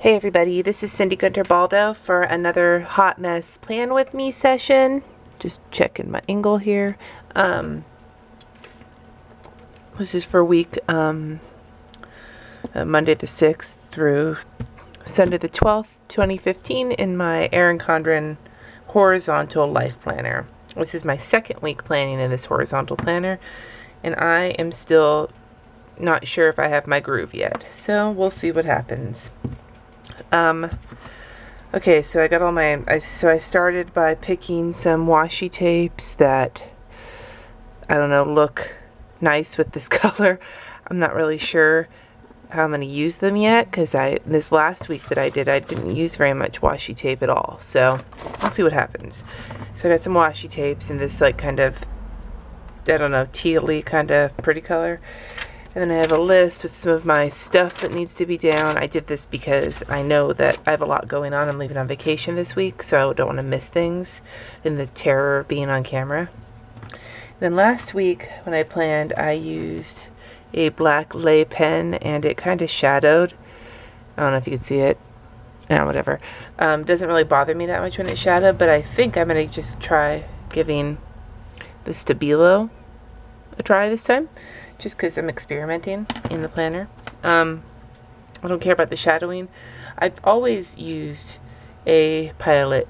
Hey everybody, this is Cindy Guentert-Baldo for another Hot Mess Plan With Me session. Just checking my angle here. This is for week Monday the 6th through Sunday the 12th, 2015 in my Erin Condren Horizontal Life Planner. This is my second week planning in this horizontal planner, and I am still not sure if I have my groove yet. So we'll see what happens. Okay, so I got all my, I started by picking some washi tapes that, I don't know, look nice with this color. I'm not really sure how I'm going to use them yet, because this last week that I didn't use very much washi tape at all, so I'll see what happens. So I got some washi tapes in this, like, kind of, I don't know, teal-y kind of pretty color. And then I have a list with some of my stuff that needs to be down. I did this because I know that I have a lot going on. I'm leaving on vacation this week, so I don't want to miss things in the terror of being on camera. Then last week when I planned, I used a black lay pen and it kind of shadowed. I don't know if you can see it. No, whatever. Doesn't really bother me that much when it's shadowed, but I think I'm going to just try giving the Stabilo a try this time, just because I'm experimenting in the planner. I don't care about the shadowing. I've always used a Pilot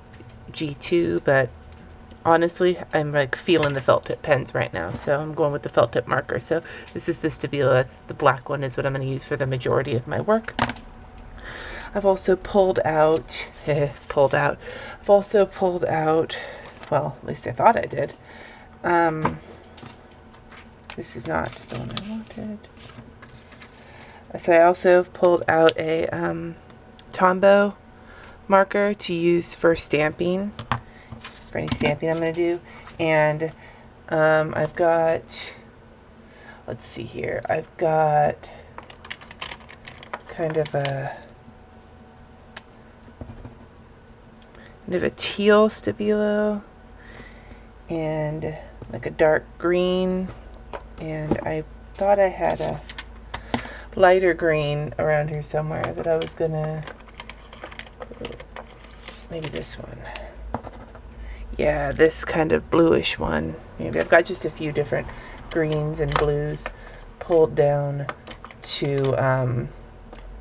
G2, but honestly, I'm like feeling the felt tip pens right now, so I'm going with the felt tip marker. So this is the Stabilo. That's the black one, is what I'm going to use for the majority of my work. I've also pulled out, I've also pulled out, well, at least I thought I did. This is not the one I wanted. So I also pulled out a Tombow marker to use for stamping, for any stamping I'm going to do. And I've got, let's see here, I've got kind of a teal Stabilo and like a dark green. And I thought I had a lighter green around here somewhere that I was gonna, maybe this one. Yeah, this kind of bluish one. Maybe I've got just a few different greens and blues pulled down to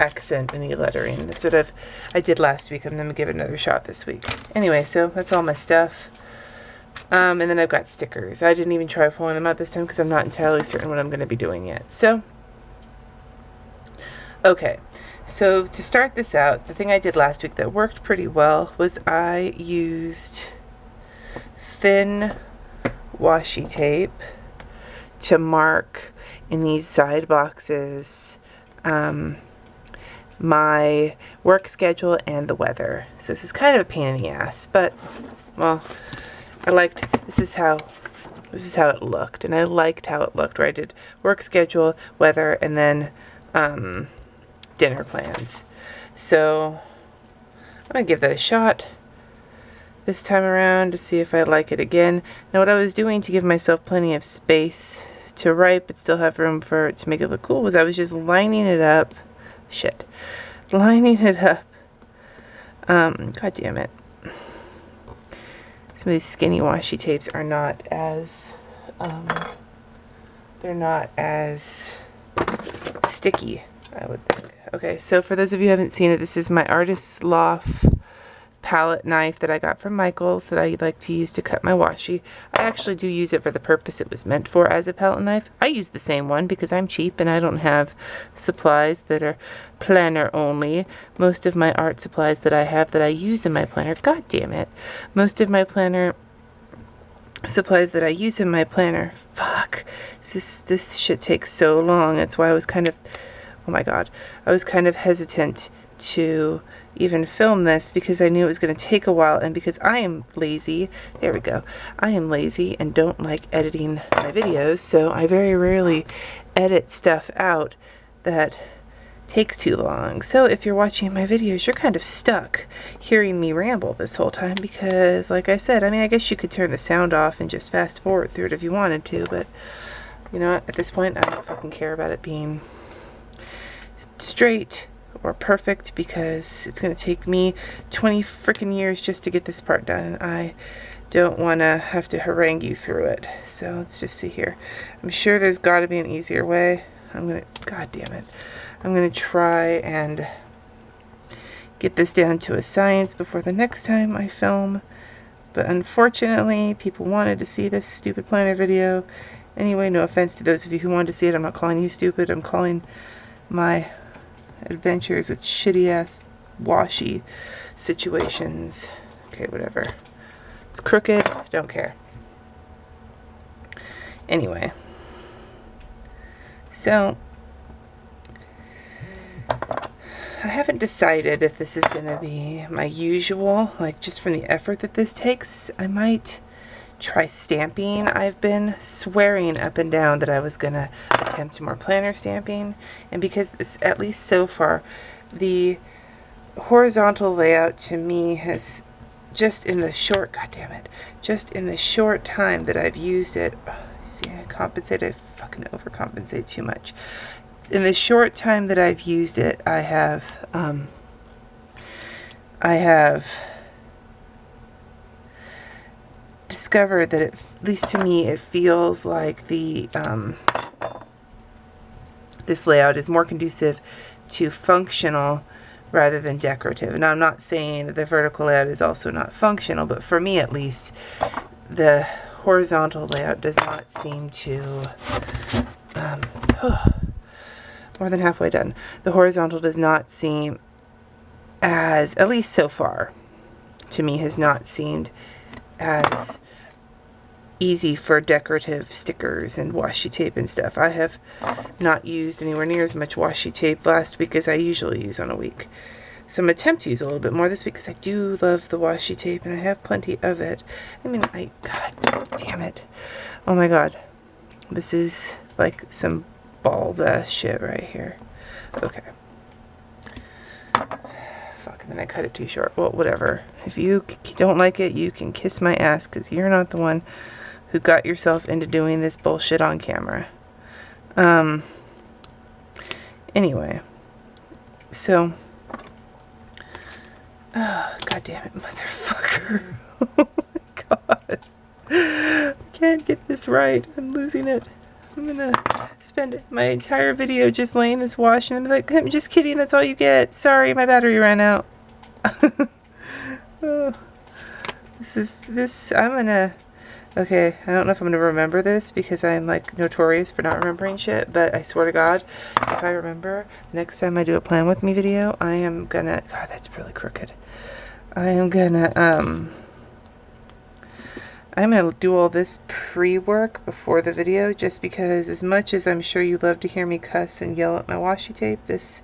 accent any lettering. That's what I did last week. I'm gonna give it another shot this week. Anyway, so that's all my stuff. And then I've got stickers. I didn't even try pulling them out this time because I'm not entirely certain what I'm going to be doing yet. So, okay. So to start this out, the thing I did last week that worked pretty well was I used thin washi tape to mark in these side boxes my work schedule and the weather. So this is kind of a pain in the ass, but, well, this is how it looked, and I liked how it looked, where I did work schedule, weather, and then dinner plans. So I'm gonna give that a shot this time around to see if I like it again. Now what I was doing to give myself plenty of space to write but still have room to make it look cool was I was just lining it up. Lining it up. God damn it. Some of these skinny washi tapes are not as, they're not as sticky, I would think. Okay, so for those of you who haven't seen it, this is my Artist's Loft palette knife that I got from Michael's that I like to use to cut my washi. I actually do use it for the purpose it was meant for, as a palette knife. I use the same one because I'm cheap and I don't have supplies that are planner only. Most of my art supplies that I have that I use in my planner, god damn it, most of my planner supplies that I use in my planner, fuck, this shit takes so long. That's why I was kind of, oh my god, I was kind of hesitant to even film this because I knew it was going to take a while, and because I am lazy, there we go, I am lazy and don't like editing my videos, so I very rarely edit stuff out that takes too long. So if you're watching my videos, you're kind of stuck hearing me ramble this whole time because, like I said, I mean, I guess you could turn the sound off and just fast forward through it if you wanted to, but you know what, at this point I don't fucking care about it being straight or perfect, because it's going to take me 20 freaking years just to get this part done, and I don't want to have to harangue you through it. So let's just see here. I'm sure there's got to be an easier way. God damn it. I'm going to try and get this down to a science before the next time I film. But unfortunately, people wanted to see this stupid planner video. Anyway, no offense to those of you who wanted to see it. I'm not calling you stupid. I'm calling my adventures with shitty ass washi situations. Okay, whatever. It's crooked. Don't care. Anyway. So, I haven't decided if this is going to be my usual, like just from the effort that this takes. I might try stamping. I've been swearing up and down that I was going to attempt more planner stamping, and because this, at least so far, the horizontal layout to me has just in the short, just in the short time that I've used it, see, I fucking overcompensate too much. In the short time that I've used it, I have discovered that, at least to me, it feels like the this layout is more conducive to functional rather than decorative. And I'm not saying that the vertical layout is also not functional, but for me at least, the horizontal layout does not seem to more than halfway done. The horizontal does not seem as, at least so far, to me, has not seemed as easy for decorative stickers and washi tape and stuff. I have not used anywhere near as much washi tape last week as I usually use on a week. So I'm going to attempt to use a little bit more this week because I do love the washi tape and I have plenty of it. I mean, God damn it. Oh my God. This is like some balls ass shit right here. Okay. Fuck, and then I cut it too short. Well, whatever. If you don't like it, you can kiss my ass, because you're not the one who got yourself into doing this bullshit on camera. Anyway. So. Oh, God damn it, motherfucker. Oh my God. I can't get this right. I'm losing it. I'm gonna spend my entire video just laying this wash and I'm like, I'm just kidding, that's all you get. Sorry, my battery ran out. Oh, I'm gonna, okay, I don't know if I'm gonna remember this because I'm like notorious for not remembering shit, but I swear to God, if I remember, next time I do a plan with me video, I am gonna, God, that's really crooked. I'm gonna do all this pre-work before the video, just because as much as I'm sure you love to hear me cuss and yell at my washi tape, this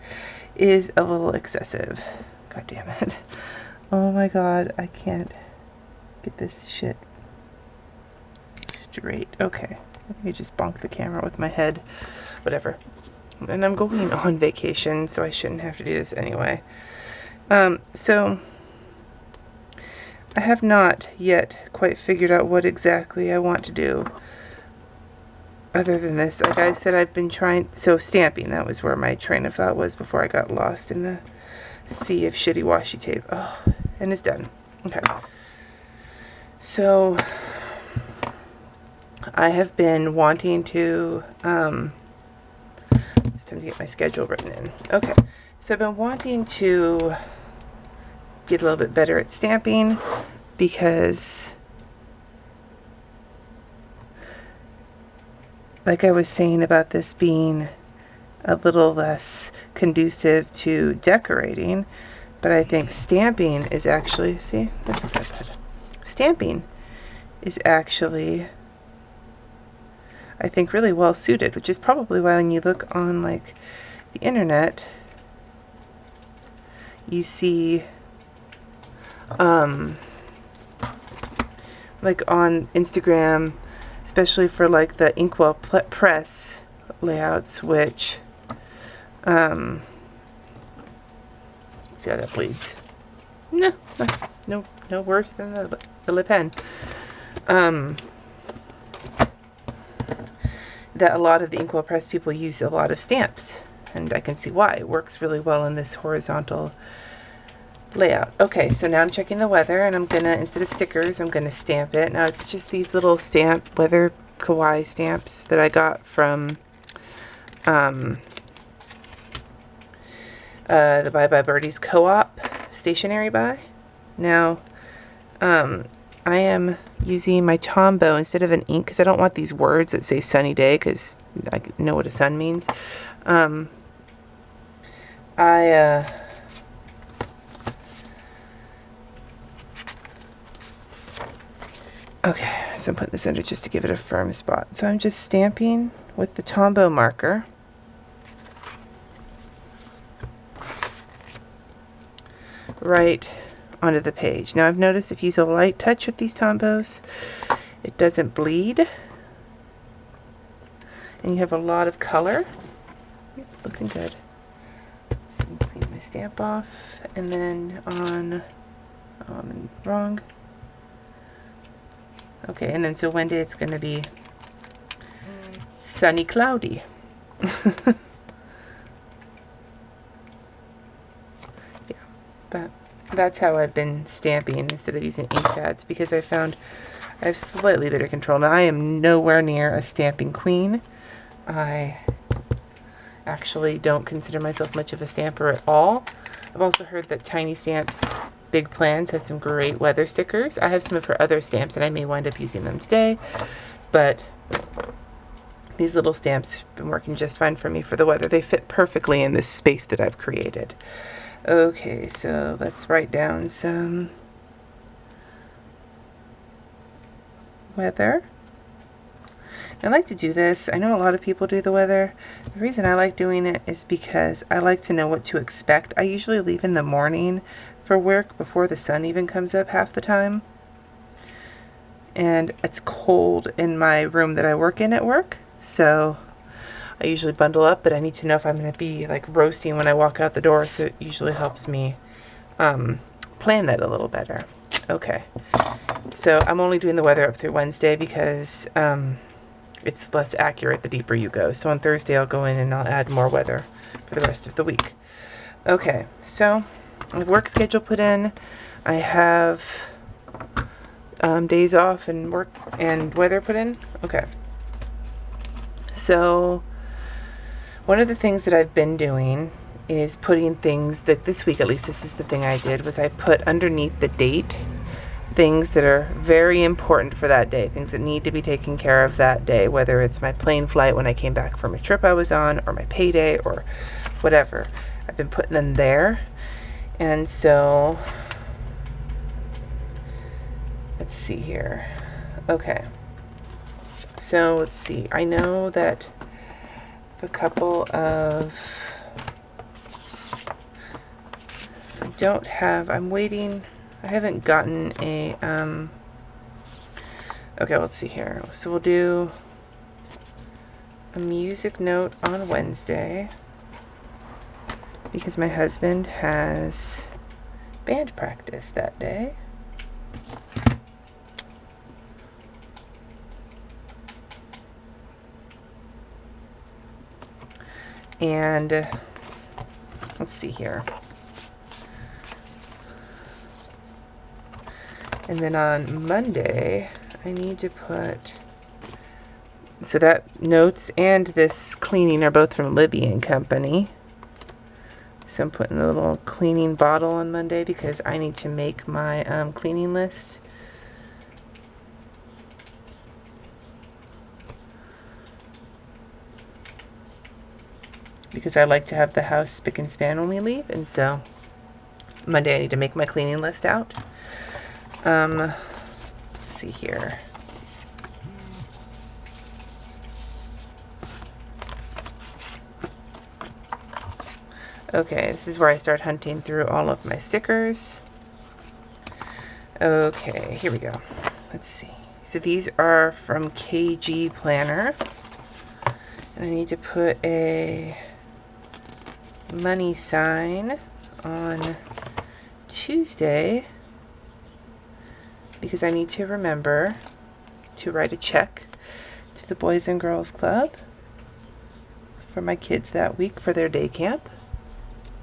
is a little excessive. God damn it. Oh my God, I can't get this shit straight. Okay, let me just bonk the camera with my head. Whatever. And I'm going on vacation, so I shouldn't have to do this anyway. So I have not yet quite figured out what exactly I want to do other than this. Like I said, I've been trying, so stamping, that was where my train of thought was before I got lost in the sea of shitty washi tape. Oh, and it's done. Okay. So I have been wanting to, it's time to get my schedule written in. Okay. So I've been wanting to get a little bit better at stamping because, like I was saying about this being a little less conducive to decorating, but I think stamping is actually, see, that's not that bad. Stamping is actually, I think, really well suited, which is probably why when you look on like the internet, you see like on Instagram, especially for like the Inkwell press layouts, which see how that bleeds. No worse than the lip pen. That a lot of the Inkwell press people use a lot of stamps and I can see why. It works really well in this horizontal layout. Okay, so now I'm checking the weather, and I'm gonna, instead of stickers, I'm gonna stamp it. Now it's just these little stamp weather kawaii stamps that I got from the Bye Bye Birdies co-op stationery buy. Now I am using my Tombow instead of an ink because I don't want these words that say sunny day, because I know what a sun means. Okay, so I'm putting this under just to give it a firm spot. So I'm just stamping with the Tombow marker. Right onto the page. Now I've noticed if you use a light touch with these Tombows, it doesn't bleed. And you have a lot of color. Looking good. So I'm clean my stamp off, and then on, wrong. Okay, and then so one day it's going to be sunny cloudy. Yeah, but that's how I've been stamping instead of using ink pads, because I found I have slightly better control. Now I am nowhere near a stamping queen. I actually don't consider myself much of a stamper at all. I've also heard that Tiny Stamps Big Plans has some great weather stickers. I have some of her other stamps, and I may wind up using them today, but these little stamps have been working just fine for me for the weather. They fit perfectly in this space that I've created. Okay, so let's write down some weather. I like to do this. I know a lot of people do the weather. The reason I like doing it is because I like to know what to expect. I usually leave in the morning for work before the sun even comes up half the time. And it's cold in my room that I work in at work, so I usually bundle up, but I need to know if I'm going to be like roasting when I walk out the door, so it usually helps me plan that a little better. Okay, so I'm only doing the weather up through Wednesday because it's less accurate the deeper you go. So on Thursday I'll go in and I'll add more weather for the rest of the week. Okay, so I have work schedule put in. I have days off and work and weather put in. Okay. So one of the things that I've been doing is putting things that this week, at least this is the thing I did, was I put underneath the date things that are very important for that day, things that need to be taken care of that day, whether it's my plane flight when I came back from a trip I was on, or my payday, or whatever. I've been putting them there. And so let's see here. Okay, so let's see. I know that a couple of, I don't have, I'm waiting, I haven't gotten a okay, let's see here. So we'll do a music note on Wednesday because my husband has band practice that day. And let's see here. And then on Monday, I need to put, so that notes and this cleaning are both from Libby and Company. So I'm putting a little cleaning bottle on Monday because I need to make my cleaning list. Because I like to have the house spick and span when we leave, and so Monday I need to make my cleaning list out. Let's see here. Okay, this is where I start hunting through all of my stickers. Okay, here we go. Let's see. So these are from KGPlanner. And I need to put a money sign on Tuesday because I need to remember to write a check to the Boys and Girls Club for my kids that week for their day camp.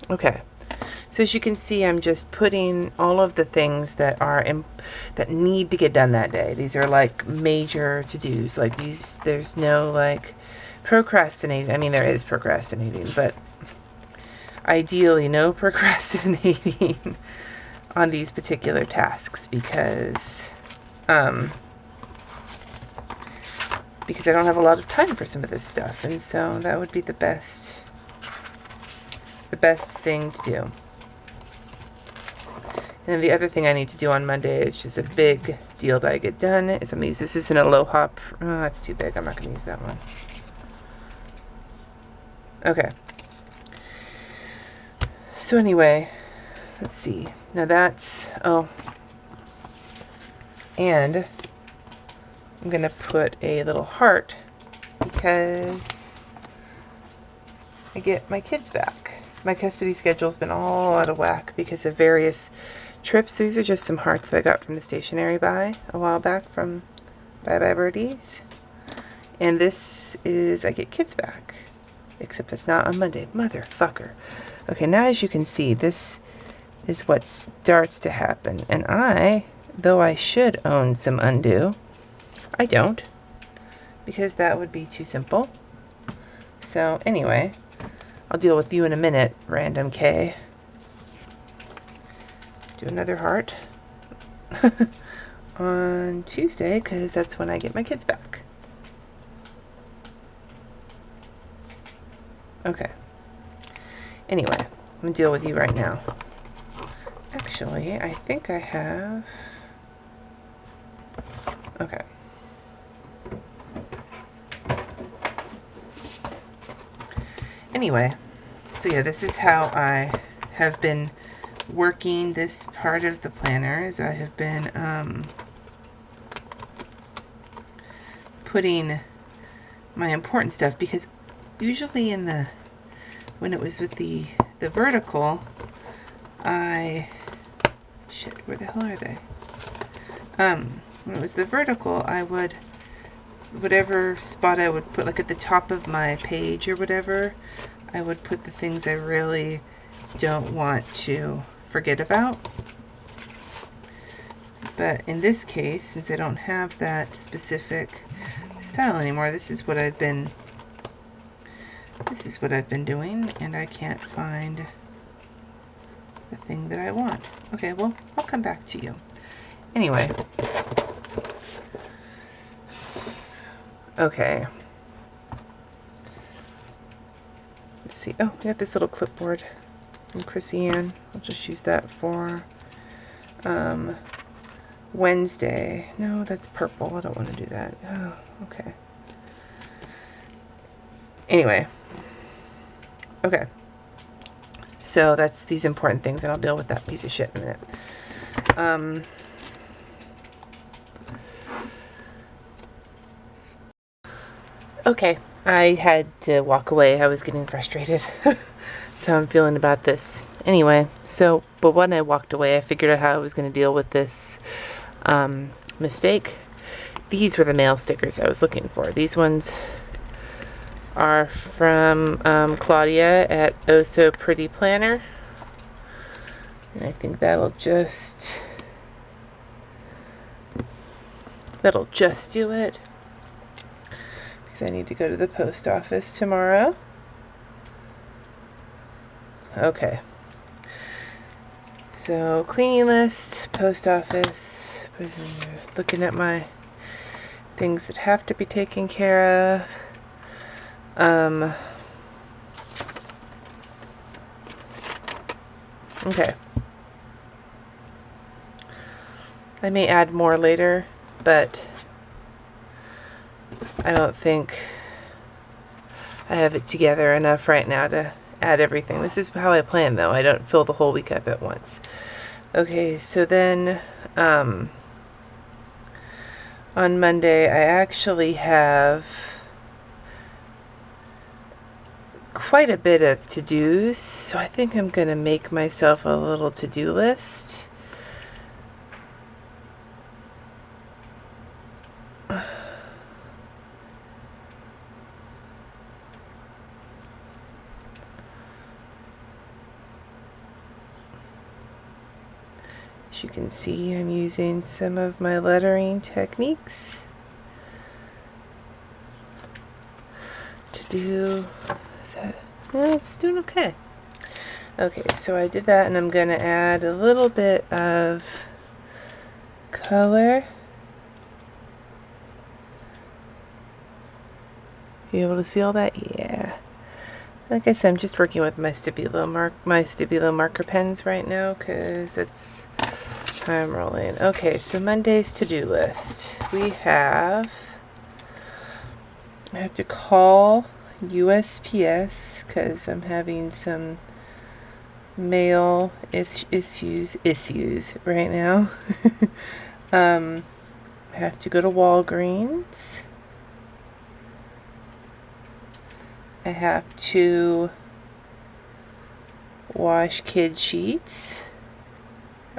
Okay. So as you can see, I'm just putting all of the things that are that need to get done that day. These are like major to-dos. Like these, there's no like procrastinating. I mean, there is procrastinating, but ideally no procrastinating on these particular tasks because I don't have a lot of time for some of this stuff, and so that would be the best thing to do. And then the other thing I need to do on Monday, is just a big deal that I get done, is I'm going to use, this is an Aloha, oh, that's too big, I'm not going to use that one. Okay. So anyway, let's see. Now that's, oh, and I'm going to put a little heart because I get my kids back. My custody schedule's been all out of whack because of various trips. These are just some hearts that I got from the stationery buy a while back from Bye Bye Birdies. And this is, I get kids back. Except that's not on Monday. Motherfucker. Okay, now as you can see, this is what starts to happen. And though I should own some undo, I don't. Because that would be too simple. So anyway, I'll deal with you in a minute, Random K. Do another heart on Tuesday, because that's when I get my kids back. Okay. Anyway, I'm going to deal with you right now. Actually, I think I have... Okay. Anyway, so yeah, this is how I have been working this part of the planner, as I have been putting my important stuff, because usually when it was with the vertical, shit, where the hell are they? When it was the vertical, I would, whatever spot I would put, like at the top of my page or whatever, I would put the things I really don't want to forget about. But in this case, since I don't have that specific style anymore, this is what I've been doing, and I can't find the thing that I want. Okay, well, I'll come back to you. Anyway. Okay. Let's see. Oh, we got this little clipboard from Chrissy Ann. I'll just use that for Wednesday. No, that's purple. I don't want to do that. Oh, okay. Anyway. Okay. So that's these important things, and I'll deal with that piece of shit in a minute. Okay, I had to walk away. I was getting frustrated. That's how I'm feeling about this. Anyway, but when I walked away, I figured out how I was going to deal with this mistake. These were the mail stickers I was looking for. These ones are from Claudia at Oh So Pretty Planner. And I think that'll just do it. I need to go to the post office tomorrow. Okay. So, cleaning list, post office, looking at my things that have to be taken care of. Okay. I may add more later, but I don't think I have it together enough right now to add everything. This is how I plan, though. I don't fill the whole week up at once. Okay, so then on Monday, I actually have quite a bit of to-dos, so I think I'm going to make myself a little to-do list. As you can see, I'm using some of my lettering techniques to do, is that, it's doing okay. Okay, so I did that, and I'm going to add a little bit of color. You able to see all that? Yeah. Like I said, I'm just working with my Stabilo marker pens right now because it's how I'm rolling. Okay, so Monday's to-do list. I have to call USPS because I'm having some mail issues right now. I have to go to Walgreens. I have to wash kid sheets.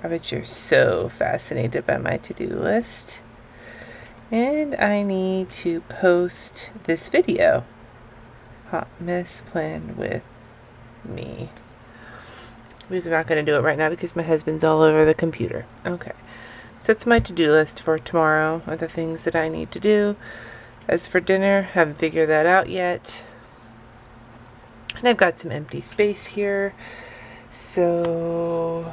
I bet you're so fascinated by my to-do list. And I need to post this video. Hot mess planned with me. Because I'm not going to do it right now because my husband's all over the computer. Okay. So that's my to-do list for tomorrow, are the things that I need to do. As for dinner, haven't figured that out yet. And I've got some empty space here. So,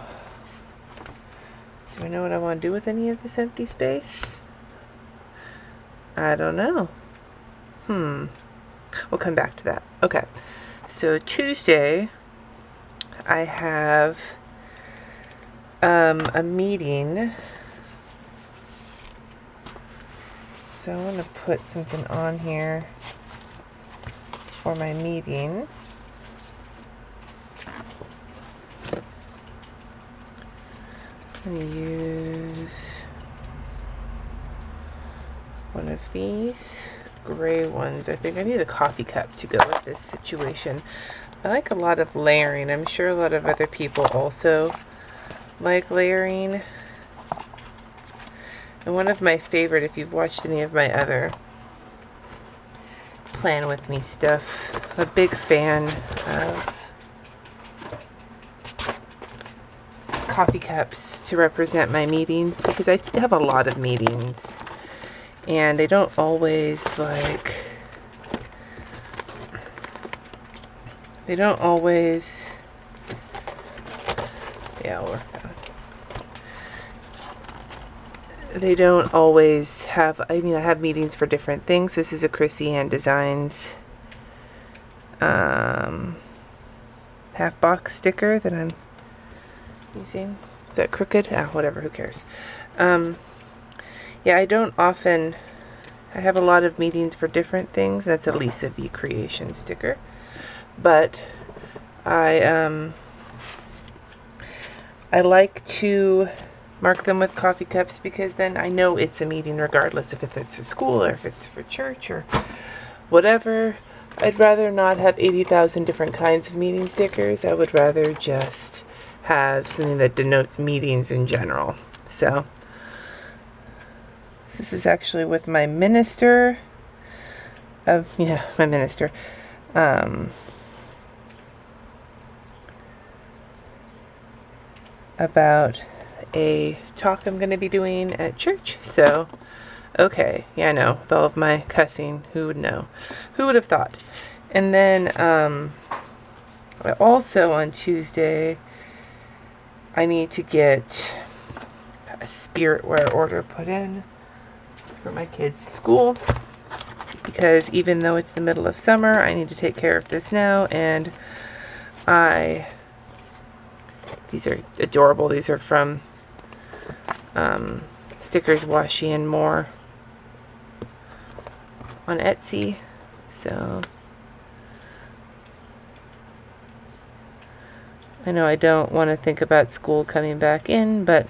do I know what I want to do with any of this empty space? I don't know. We'll come back to that. Okay. So Tuesday, I have a meeting. So I want to put something on here for my meeting. I'm going to use one of these gray ones. I think I need a coffee cup to go with this situation. I like a lot of layering. I'm sure a lot of other people also like layering. And one of my favorite, if you've watched any of my other Plan With Me stuff, I'm a big fan of coffee cups to represent my meetings because I have a lot of meetings and they don't always they don't always have, I have meetings for different things. This is a Chrissy Ann Designs half box sticker that I'm using. Is that crooked? Whatever, who cares. Yeah, I have a lot of meetings for different things. That's a Lisa V Creation sticker. But I like to mark them with coffee cups because then I know it's a meeting regardless if it's for school or if it's for church or whatever. I'd rather not have 80,000 different kinds of meeting stickers. I would rather just have something that denotes meetings in general. So this is actually with my minister. My minister. About a talk I'm going to be doing at church. So, okay, yeah, I know. With all of my cussing, who would know? Who would have thought? And then also on Tuesday, I need to get a spirit wear order put in for my kids' school because even though it's the middle of summer, I need to take care of this now. And these are adorable. These are from Stickers Washi and More on Etsy. So I know I don't want to think about school coming back in, but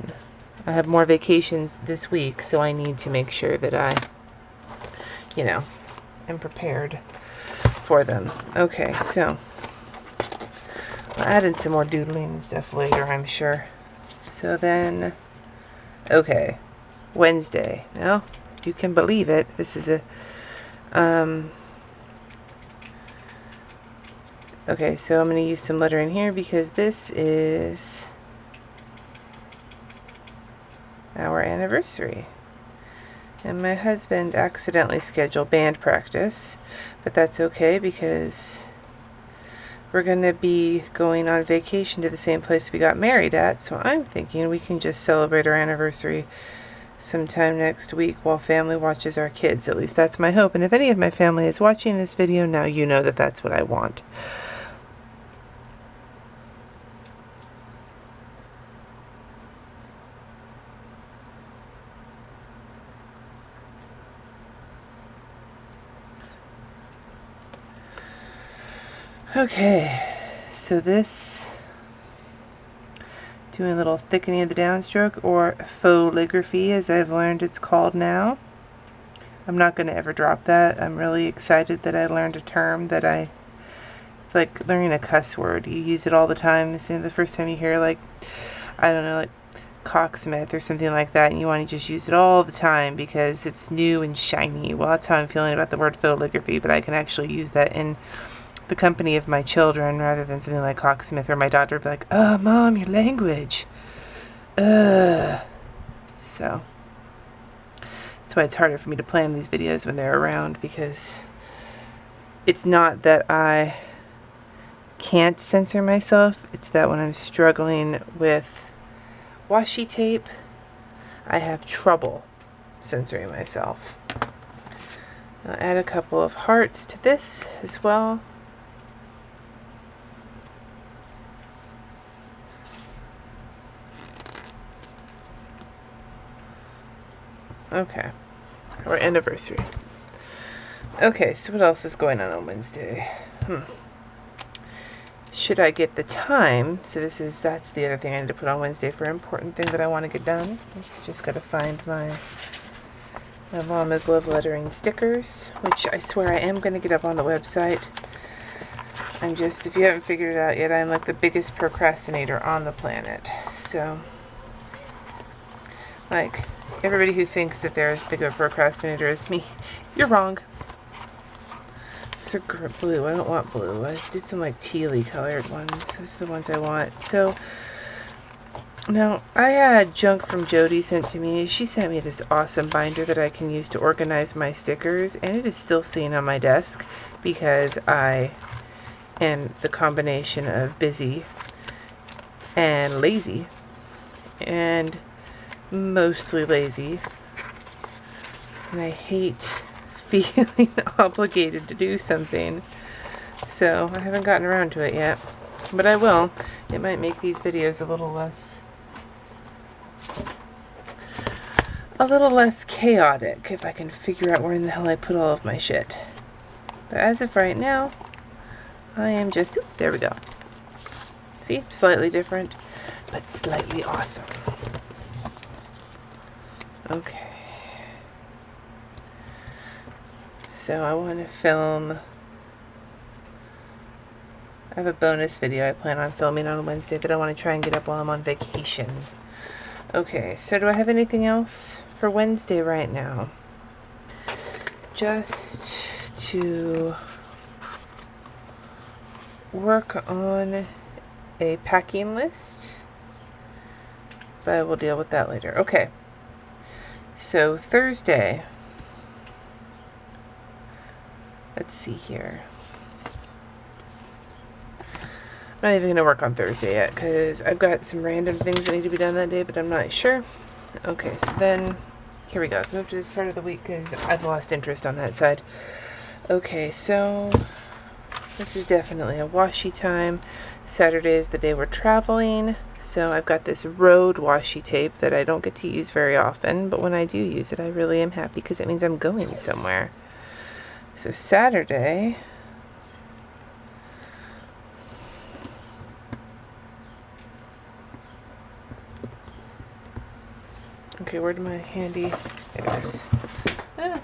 I have more vacations this week, so I need to make sure that I, am prepared for them. Okay, so I'll add in some more doodling and stuff later, I'm sure. So then, okay, Wednesday. Now, if you can believe it, this is a, okay, so I'm going to use some lettering here because this is our anniversary. And my husband accidentally scheduled band practice, but that's okay because we're going to be going on vacation to the same place we got married at, so I'm thinking we can just celebrate our anniversary sometime next week while family watches our kids. At least that's my hope. And if any of my family is watching this video now, you know that that's what I want. Okay, so this, doing a little thickening of the downstroke, or fauxligraphy as I've learned it's called now. I'm not going to ever drop that. I'm really excited that I learned a term that it's like learning a cuss word. You use it all the time. As soon as the first time you hear, like, I don't know, like cocksmith or something like that, and you want to just use it all the time because it's new and shiny. Well, that's how I'm feeling about the word fauxligraphy, but I can actually use that in the company of my children rather than something like cocksmith, or my daughter would be like, "Oh, Mom, your language." So that's why it's harder for me to plan these videos when they're around, because it's not that I can't censor myself, it's that when I'm struggling with washi tape, I have trouble censoring myself. I'll add a couple of hearts to this as well. Okay, our anniversary. Okay, so what else is going on Wednesday? Should I get the time? So that's the other thing I need to put on Wednesday for an important thing that I want to get done. Just got to find my Mama's Love Lettering stickers, which I swear I am going to get up on the website. If you haven't figured it out yet, I'm like the biggest procrastinator on the planet. So, like, everybody who thinks that they're as big of a procrastinator as me, you're wrong. Those are blue. I don't want blue. I did some like tealy colored ones. Those are the ones I want. So, now, I had junk from Jody sent to me. She sent me this awesome binder that I can use to organize my stickers, and it is still sitting on my desk because I am the combination of busy and lazy, and mostly lazy, and I hate feeling obligated to do something, so I haven't gotten around to it yet, but I will. It might make these videos a little less chaotic if I can figure out where in the hell I put all of my shit. But as of right now, I am just, there we go. See, slightly different, but slightly awesome. Okay. So I want to film, I have a bonus video I plan on filming on Wednesday that I want to try and get up while I'm on vacation. Okay, so do I have anything else for Wednesday right now? Just to work on a packing list, but I will deal with that later. Okay, so Thursday, let's see here. I'm not even going to work on Thursday yet because I've got some random things that need to be done that day, but I'm not sure. Okay, so then, here we go. Let's move to this part of the week because I've lost interest on that side. Okay, so this is definitely a washi time. Saturday is the day we're traveling, so I've got this road washi tape that I don't get to use very often, but when I do use it, I really am happy because it means I'm going somewhere. So Saturday, okay, where'd my handy, there it is. Ah.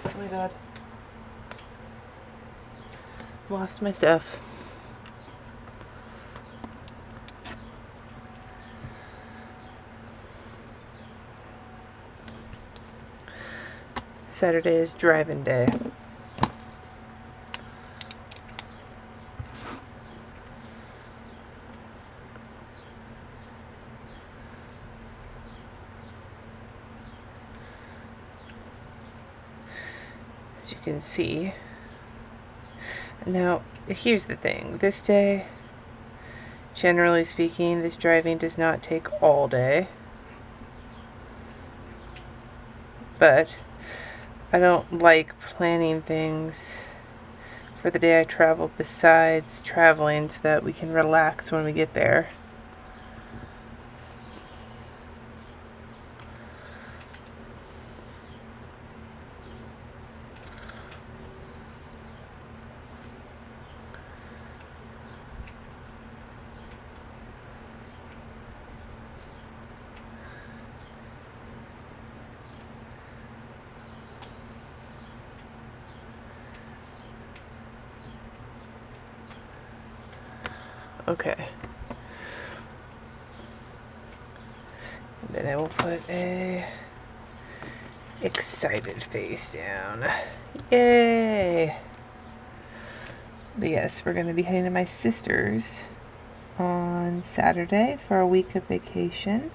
Oh my god. Lost my stuff. Saturday is driving day. as you can see. Now, here's the thing. This day, generally speaking, this driving does not take all day. But I don't like planning things for the day I travel besides traveling so that we can relax when we get there. Okay. And then I will put a excited face down. Yay! But yes, we're going to be heading to my sister's on Saturday for a week of vacation.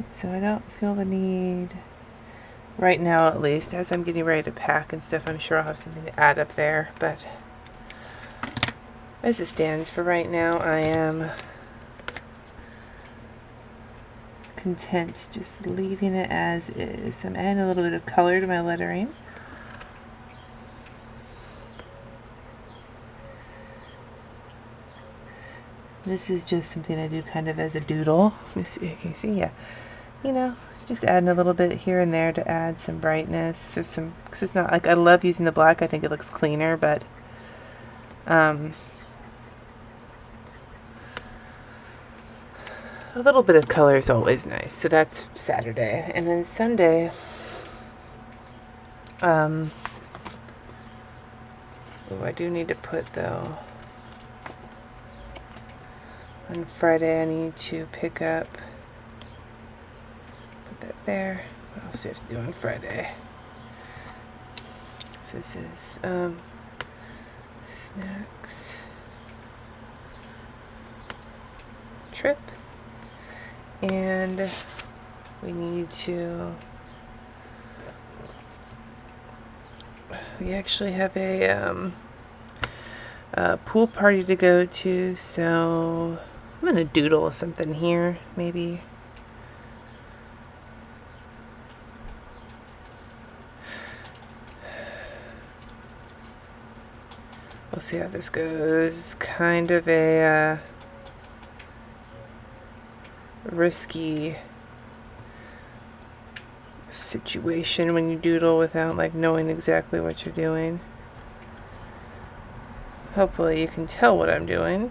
So I don't feel the need, right now at least, as I'm getting ready to pack and stuff, I'm sure I'll have something to add up there, but as it stands for right now, I am content just leaving it as is. I'm adding a little bit of color to my lettering. This is just something I do kind of as a doodle. Let me see, can you see? Yeah. You know, just adding a little bit here and there to add some brightness. So some, cause it's not like, I love using the black. I think it looks cleaner, but a little bit of color is always nice. So that's Saturday, and then Sunday. Oh, I do need to put though. On Friday, I need to pick up. That there. What else do I have to do on Friday? So this is snacks trip, and we need to. We actually have a pool party to go to, so I'm gonna doodle something here, maybe. We'll see how this goes. Kind of a risky situation when you doodle without like knowing exactly what you're doing. Hopefully you can tell what I'm doing.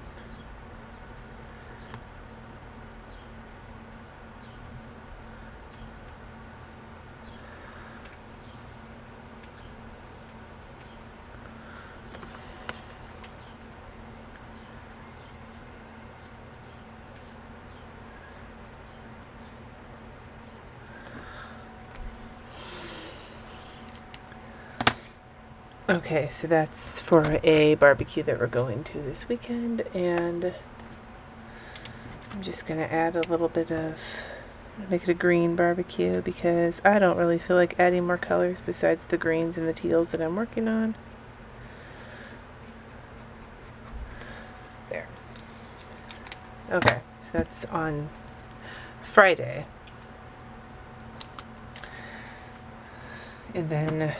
Okay, so that's for a barbecue that we're going to this weekend, and I'm just going to add a little bit of, make it a green barbecue because I don't really feel like adding more colors besides the greens and the teals that I'm working on. There. Okay, so that's on Friday. And then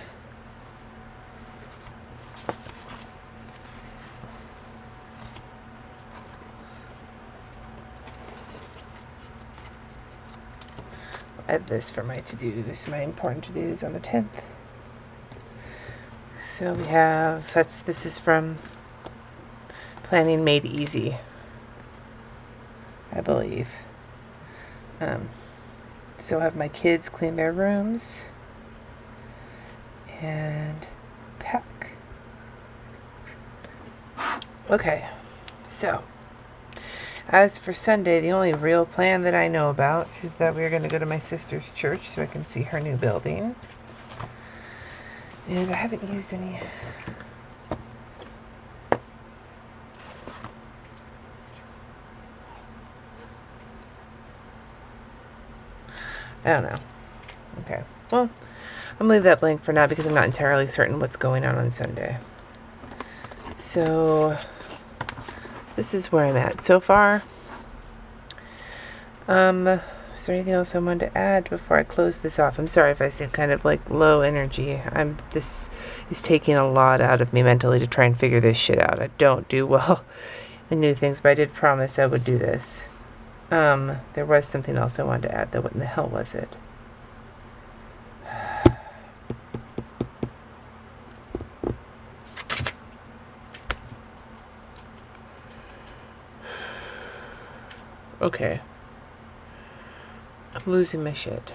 add this for my to-dos, my important to-dos on the 10th. So we have, this is from Planning Made Easy, I believe. So I have my kids clean their rooms and pack. Okay, so as for Sunday, the only real plan that I know about is that we're going to go to my sister's church so I can see her new building. And I haven't used any I don't know. Okay. Well, I'm going to leave that blank for now because I'm not entirely certain what's going on Sunday. So, this is where I'm at so far. Is there anything else I wanted to add before I close this off? I'm sorry if I seem kind of like low energy. This is taking a lot out of me mentally to try and figure this shit out. I don't do well in new things, but I did promise I would do this. There was something else I wanted to add, though. What in the hell was it? Okay. I'm losing my shit.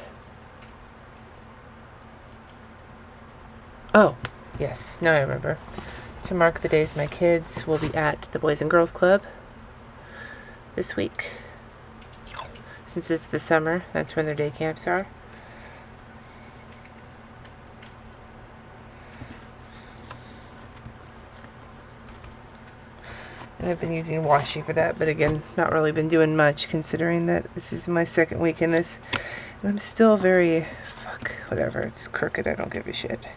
Oh, yes, now I remember. To mark the days my kids will be at the Boys and Girls Club this week. Since it's the summer, that's when their day camps are. And I've been using washi for that, but again, not really been doing much considering that this is my second week in this. And I'm still very, whatever, it's crooked, I don't give a shit.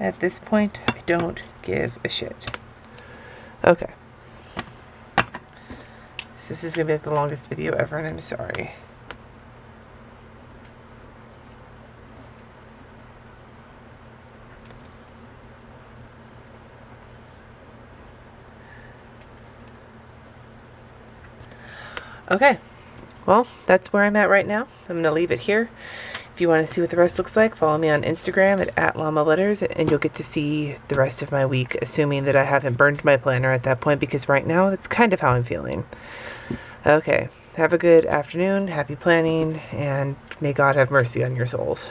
At this point, I don't give a shit. Okay. So this is going to be like the longest video ever, and I'm sorry. Okay, well, that's where I'm at right now. I'm going to leave it here. If you want to see what the rest looks like, follow me on Instagram at @LlamaLetters, and you'll get to see the rest of my week, assuming that I haven't burned my planner at that point, because right now that's kind of how I'm feeling. Okay, have a good afternoon, happy planning, and may God have mercy on your souls.